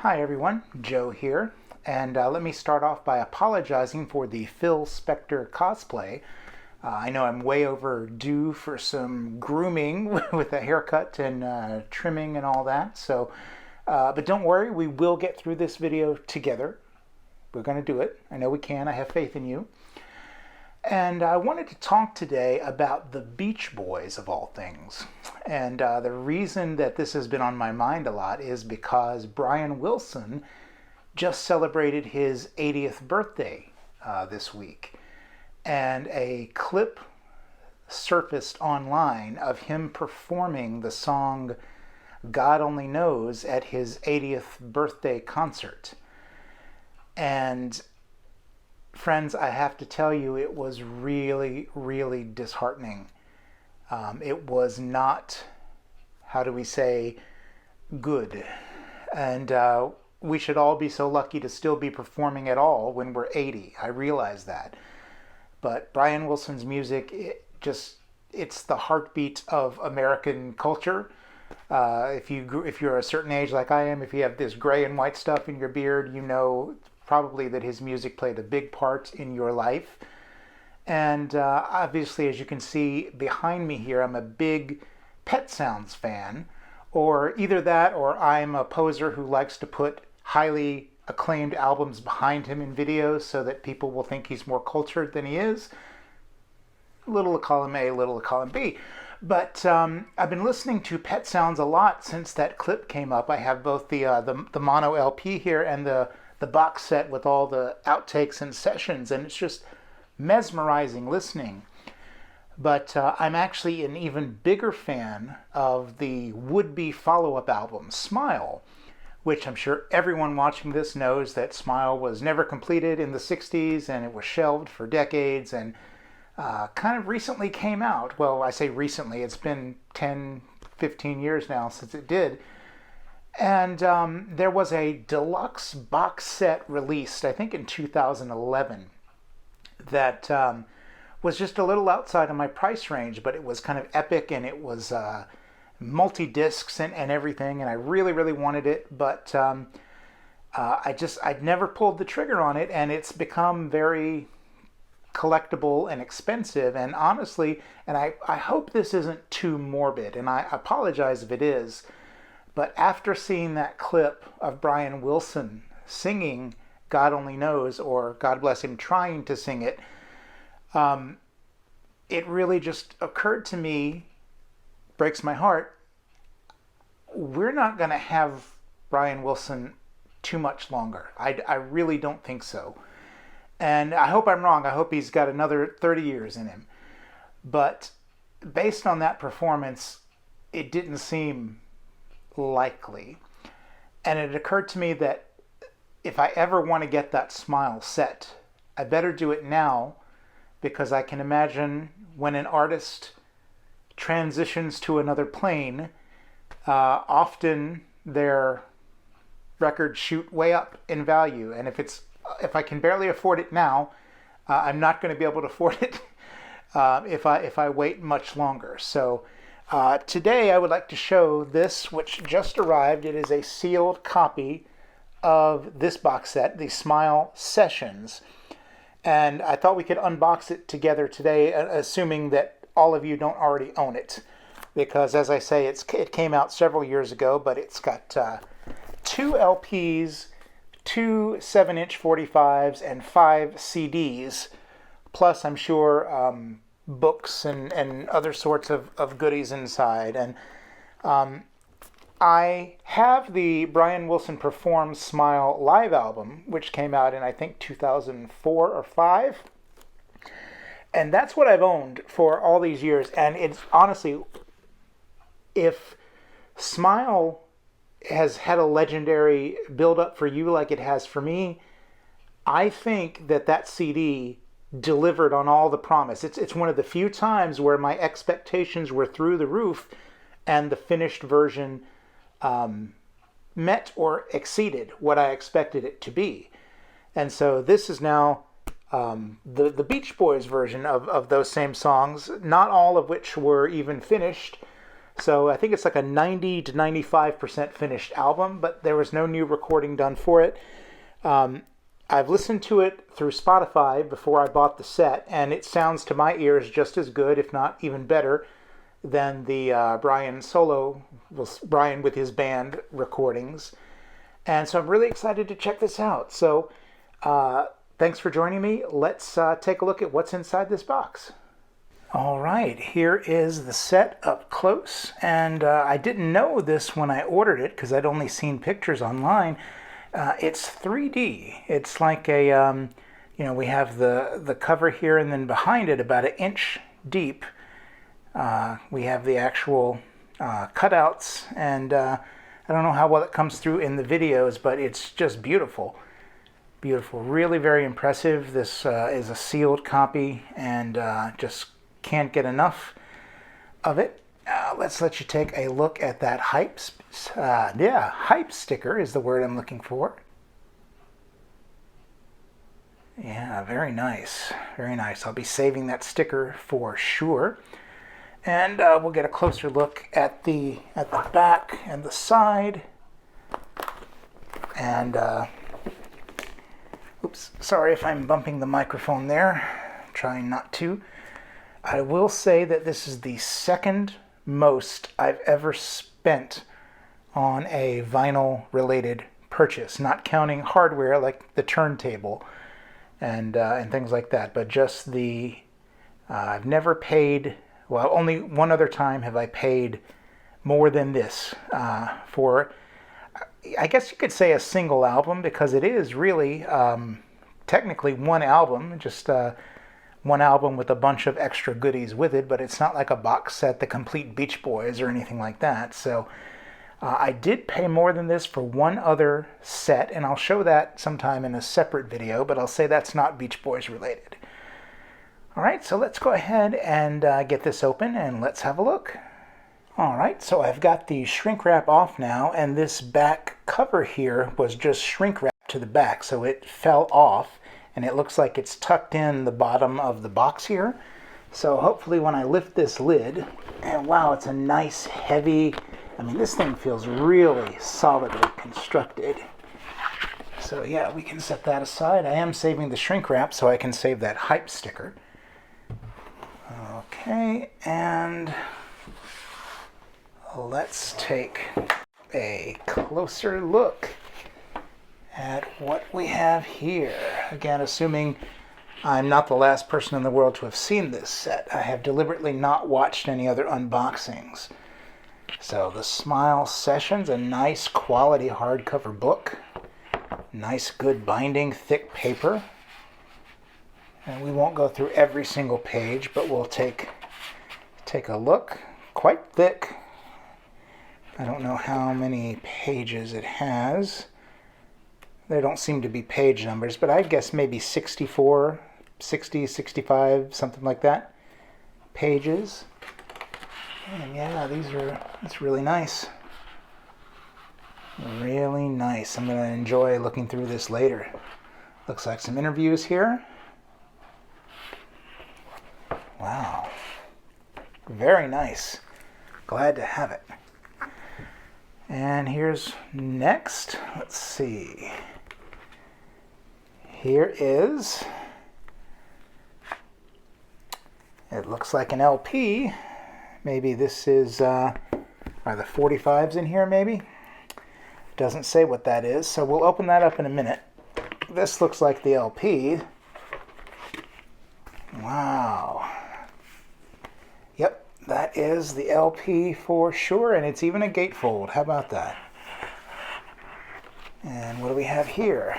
Hi everyone, Joe here, and let me start off by apologizing for the Phil Spector cosplay. I know I'm way overdue for some grooming with a haircut and trimming and all that, but don't worry, we will get through this video together. We're going to do it. I know we can. I have faith in you. And I wanted to talk today about the Beach Boys, of all things. And the reason that this has been on my mind a lot is because Brian Wilson just celebrated his 80th birthday this week. And a clip surfaced online of him performing the song God Only Knows at his 80th birthday concert. And friends, I have to tell you, it was really, really disheartening. It was not, how do we say, good. And we should all be so lucky to still be performing at all when we're 80. I realize that. But Brian Wilson's music, it's the heartbeat of American culture. If you're a certain age like I am, if you have this gray and white stuff in your beard, you know probably that his music played a big part in your life. And obviously, as you can see behind me here, I'm a big Pet Sounds fan, or either that or I'm a poser who likes to put highly acclaimed albums behind him in videos so that people will think he's more cultured than he is. Little of column A, little of column B. But I've been listening to Pet Sounds a lot since that clip came up. I have both the mono LP here and the box set with all the outtakes and sessions, and it's just mesmerizing listening. But I'm actually an even bigger fan of the would-be follow-up album, Smile, which I'm sure everyone watching this knows that Smile was never completed in the 60s, and it was shelved for decades, and kind of recently came out. Well, I say recently, it's been 10, 15 years now since it did. And there was a deluxe box set released, I think in 2011, that was just a little outside of my price range, but it was kind of epic, and it was multi-discs and everything, and I really, really wanted it, but I'd never pulled the trigger on it, and it's become very collectible and expensive, and honestly, and I hope this isn't too morbid, and I apologize if it is, but after seeing that clip of Brian Wilson singing God Only Knows, or God bless him trying to sing it, it really just occurred to me, breaks my heart, we're not going to have Brian Wilson too much longer. I really don't think so. And I hope I'm wrong. I hope he's got another 30 years in him. But based on that performance, it didn't seem likely. And it occurred to me that if I ever want to get that Smile set, I better do it now, because I can imagine when an artist transitions to another plane, often their records shoot way up in value. And if I can barely afford it now, I'm not going to be able to afford it if I wait much longer. So today I would like to show this, which just arrived. It is a sealed copy of this box set, the Smile Sessions. And I thought we could unbox it together today, assuming that all of you don't already own it. Because as I say, it came out several years ago, but it's got 2 LPs, 2 7-inch 45s, and 5 CDs, plus I'm sure books and other sorts of goodies inside. And I have the Brian Wilson Performs Smile live album, which came out in, I think, 2004 or 5. And that's what I've owned for all these years. And it's honestly, if Smile has had a legendary build-up for you like it has for me, I think that CD delivered on all the promise. It's one of the few times where my expectations were through the roof and the finished version met or exceeded what I expected it to be. And so this is now the Beach Boys version of those same songs, not all of which were even finished. So I think it's like a 90 to 95% finished album, but there was no new recording done for it. I've listened to it through Spotify before I bought the set, and it sounds to my ears just as good, if not even better, than the Brian with his band recordings. And so I'm really excited to check this out. So thanks for joining me. Let's take a look at what's inside this box. All right, here is the set up close. And I didn't know this when I ordered it because I'd only seen pictures online. It's 3D. It's like a, we have the cover here, and then behind it, about an inch deep, we have the actual cutouts. And I don't know how well it comes through in the videos, but it's just beautiful. Beautiful. Really very impressive. This is a sealed copy, and just can't get enough of it. Let's let you take a look at that hype sticker is the word I'm looking for. Yeah, very nice. Very nice. I'll be saving that sticker for sure. And we'll get a closer look at the back and the side. And oops, sorry if I'm bumping the microphone there. Trying not to. I will say that this is the second most I've ever spent on a vinyl related purchase, not counting hardware like the turntable and things like that, but just the I've never paid, well, only one other time have I paid more than this for, I guess you could say, a single album, because it is really technically one album, just one album with a bunch of extra goodies with it, but it's not like a box set, the complete Beach Boys or anything like that. So I did pay more than this for one other set, and I'll show that sometime in a separate video, but I'll say that's not Beach Boys related. All right, so let's go ahead and get this open, and let's have a look. All right, so I've got the shrink wrap off now, and this back cover here was just shrink wrapped to the back, so it fell off. And it looks like it's tucked in the bottom of the box here. So hopefully when I lift this lid, and wow, it's a nice heavy, I mean, this thing feels really solidly constructed. So yeah, we can set that aside. I am saving the shrink wrap so I can save that hype sticker. Okay, and let's take a closer look at what we have here. Again, assuming I'm not the last person in the world to have seen this set. I have deliberately not watched any other unboxings. So the Smile Sessions, a nice quality hardcover book. Nice good binding, thick paper. And we won't go through every single page, but we'll take a look. Quite thick. I don't know how many pages it has. There don't seem to be page numbers, but I guess maybe 64, 60, 65, something like that, pages. And yeah, it's really nice. Really nice. I'm going to enjoy looking through this later. Looks like some interviews here. Wow. Very nice. Glad to have it. And here's next. Let's see. Here is, it looks like an LP. Maybe this is, are the 45s in here maybe? Doesn't say what that is, so we'll open that up in a minute. This looks like the LP. Wow. Yep, that is the LP for sure, and it's even a gatefold. How about that? And what do we have here?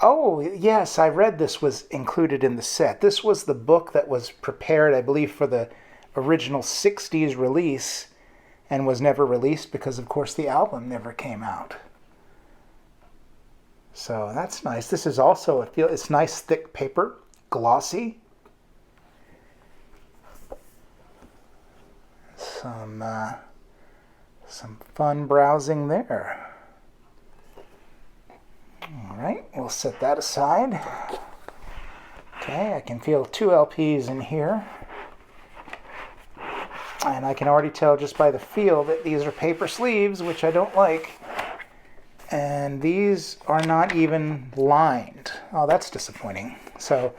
Oh, yes, I read this was included in the set. This was the book that was prepared, I believe, for the original 60s release and was never released because, of course, the album never came out. So that's nice. This is also, it's nice thick paper, glossy. Some fun browsing there. All right, we'll set that aside. Okay, I can feel 2 LPs in here. And I can already tell just by the feel that these are paper sleeves, which I don't like. And these are not even lined. Oh, that's disappointing. So,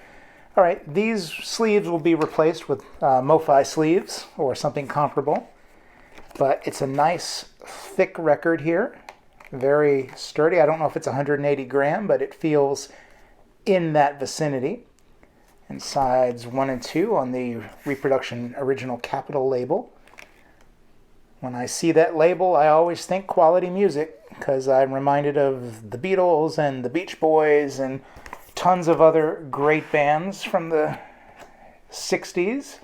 all right, these sleeves will be replaced with MoFi sleeves or something comparable. But it's a nice thick record here. Very sturdy. I don't know if it's 180 gram, but it feels in that vicinity. And sides 1 and 2 on the Reproduction Original Capital label. When I see that label, I always think quality music, because I'm reminded of the Beatles and the Beach Boys and tons of other great bands from the 60s.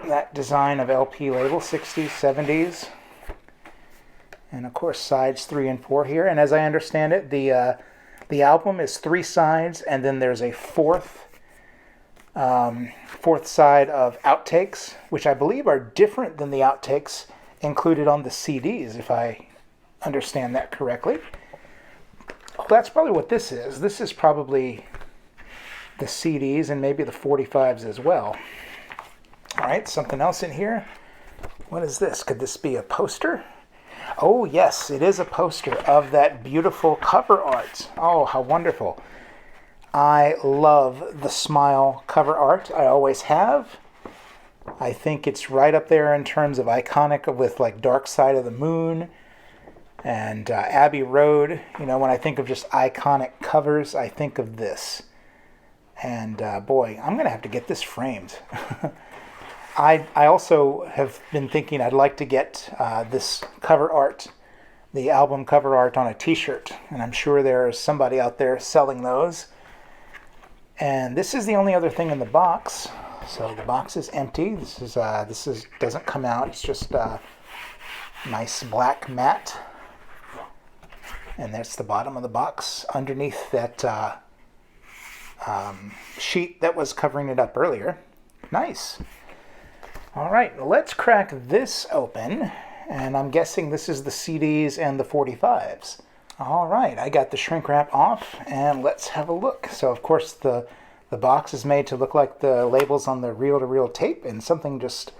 That design of LP label, 60s, 70s. And of course, sides 3 and 4 here. And as I understand it, the album is 3 sides, and then there's a fourth side of outtakes, which I believe are different than the outtakes included on the CDs, if I understand that correctly. Oh, that's probably what this is. This is probably the CDs and maybe the 45s as well. All right, something else in here. What is this? Could this be a poster? Oh, yes, it is a poster of that beautiful cover art. Oh, how wonderful. I love the Smile cover art. I always have. I think it's right up there in terms of iconic with like Dark Side of the Moon and Abbey Road. You know, when I think of just iconic covers, I think of this. And boy, I'm going to have to get this framed. I also have been thinking I'd like to get this cover art, the album cover art, on a t-shirt. And I'm sure there's somebody out there selling those. And this is the only other thing in the box. So the box is empty. This is doesn't come out. It's just nice black matte. And that's the bottom of the box underneath that sheet that was covering it up earlier. Nice. All right, let's crack this open. And I'm guessing this is the CDs and the 45s. All right, I got the shrink wrap off, and let's have a look. So, of course, the box is made to look like the labels on the reel-to-reel tape, and something just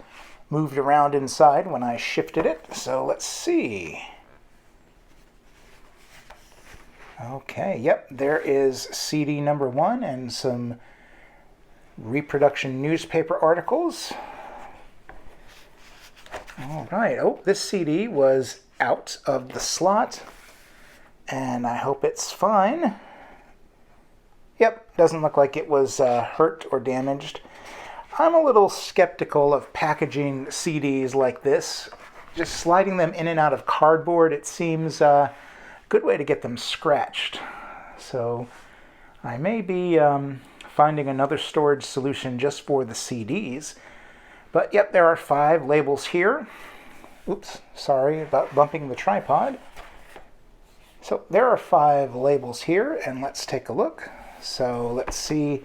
moved around inside when I shifted it. So let's see. Okay, yep, there is CD number 1 and some Reproduction newspaper articles. All right, oh, this CD was out of the slot, and I hope it's fine. Yep, doesn't look like it was hurt or damaged. I'm a little skeptical of packaging CDs like this. Just sliding them in and out of cardboard, it seems a good way to get them scratched. So I may be finding another storage solution just for the CDs. But yep, there are 5 labels here. Oops, sorry about bumping the tripod. So there are 5 labels here, and let's take a look. So let's see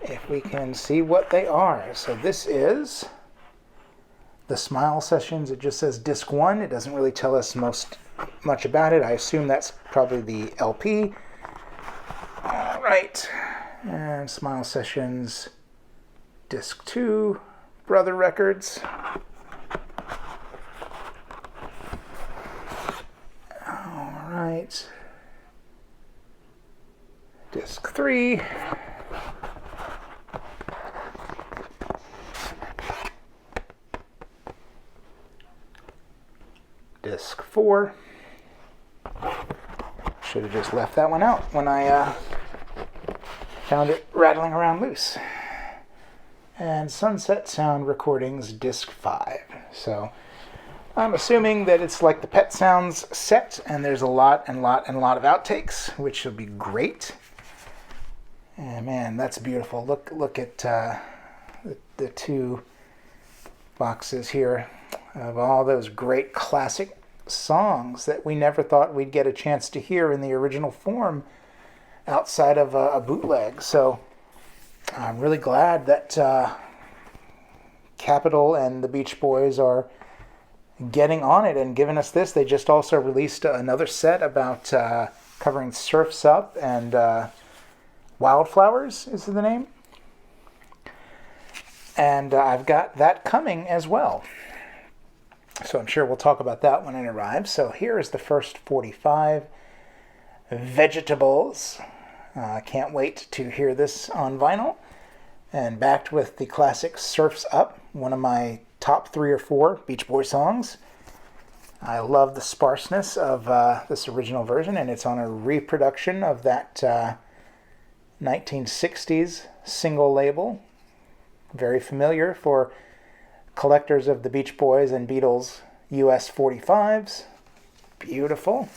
if we can see what they are. So this is the Smile Sessions. It just says disc 1. It doesn't really tell us much about it. I assume that's probably the LP. All right, and Smile Sessions disc 2, Brother Records. All right. Disc 3. Disc 4. Should have just left that one out when I found it rattling around loose. And Sunset Sound Recordings Disc 5. So I'm assuming that it's like the Pet Sounds set, and there's a lot of outtakes, which will be great. And man, that's beautiful. Look at the 2 boxes here of all those great classic songs that we never thought we'd get a chance to hear in the original form outside of a bootleg. So I'm really glad that Capitol and the Beach Boys are getting on it and giving us this. They just also released another set about covering Surf's Up and Wildflowers is the name. And I've got that coming as well. So I'm sure we'll talk about that when it arrives. So here is the first 45 Vegetables. I can't wait to hear this on vinyl. And backed with the classic Surf's Up, one of my top 3 or 4 Beach Boy songs. I love the sparseness of this original version, and it's on a reproduction of that 1960s single label. Very familiar for collectors of the Beach Boys and Beatles US 45s. Beautiful.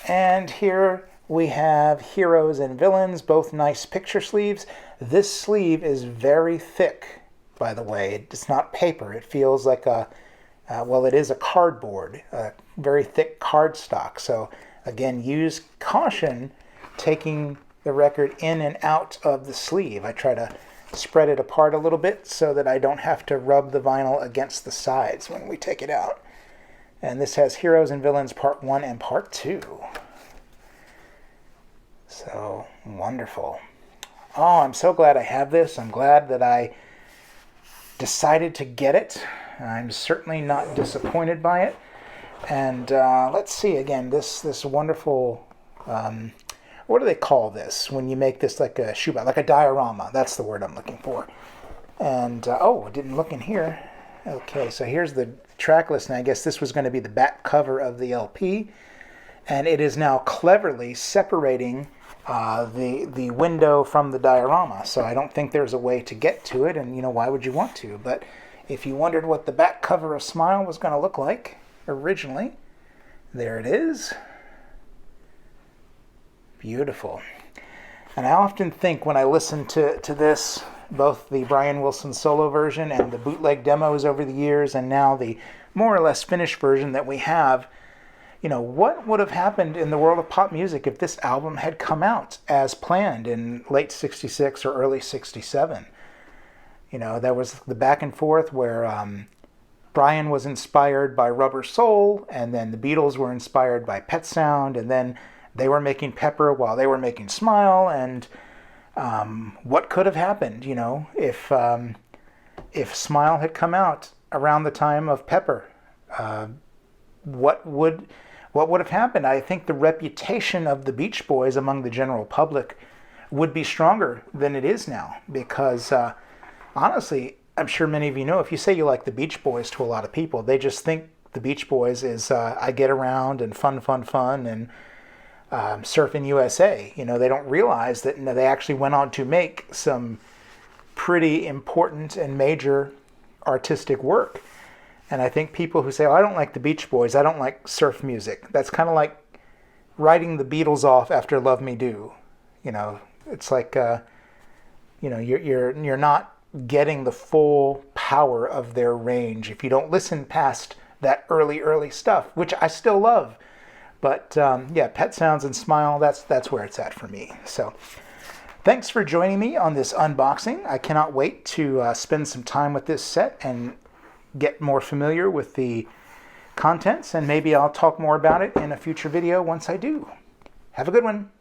And here we have Heroes and Villains, both nice picture sleeves. This sleeve is very thick, by the way. It's not paper. It feels like well, it is a cardboard, a very thick cardstock. So again, use caution taking the record in and out of the sleeve. I try to spread it apart a little bit so that I don't have to rub the vinyl against the sides when we take it out. And this has Heroes and Villains Part 1 and Part 2. So wonderful. Oh, I'm so glad I have this. I'm glad that I decided to get it. I'm certainly not disappointed by it. And let's see again, this wonderful, what do they call this when you make this like a shoebox, like a diorama? That's the word I'm looking for. And oh, it didn't look in here. Okay, so here's the track list, and I guess this was going to be the back cover of the LP. And it is now cleverly separating the window from the diorama. So I don't think there's a way to get to it, and you know, why would you want to? But if you wondered what the back cover of Smile was going to look like originally, there it is. Beautiful. And I often think when I listen to this, both the Brian Wilson solo version and the bootleg demos over the years, and now the more or less finished version that we have, you know, what would have happened in the world of pop music if this album had come out as planned in late 66 or early 67? You know, there was the back and forth where Brian was inspired by Rubber Soul, and then the Beatles were inspired by Pet Sound, and then they were making Pepper while they were making Smile. And what could have happened, you know, if Smile had come out around the time of Pepper? What would have happened? I think the reputation of the Beach Boys among the general public would be stronger than it is now, because honestly, I'm sure many of you know, if you say you like the Beach Boys to a lot of people, they just think the Beach Boys is I Get Around and Fun, Fun, Fun and Surfin' USA. You know, they don't realize that they actually went on to make some pretty important and major artistic work. And I think people who say, oh, I don't like the Beach Boys, I don't like surf music, that's kind of like writing the Beatles off after Love Me Do. You know, it's like, you know, you're not getting the full power of their range if you don't listen past that early stuff, which I still love. But yeah, Pet Sounds and Smile, that's where it's at for me. So thanks for joining me on this unboxing. I cannot wait to spend some time with this set and get more familiar with the contents, and maybe I'll talk more about it in a future video once I do. Have a good one.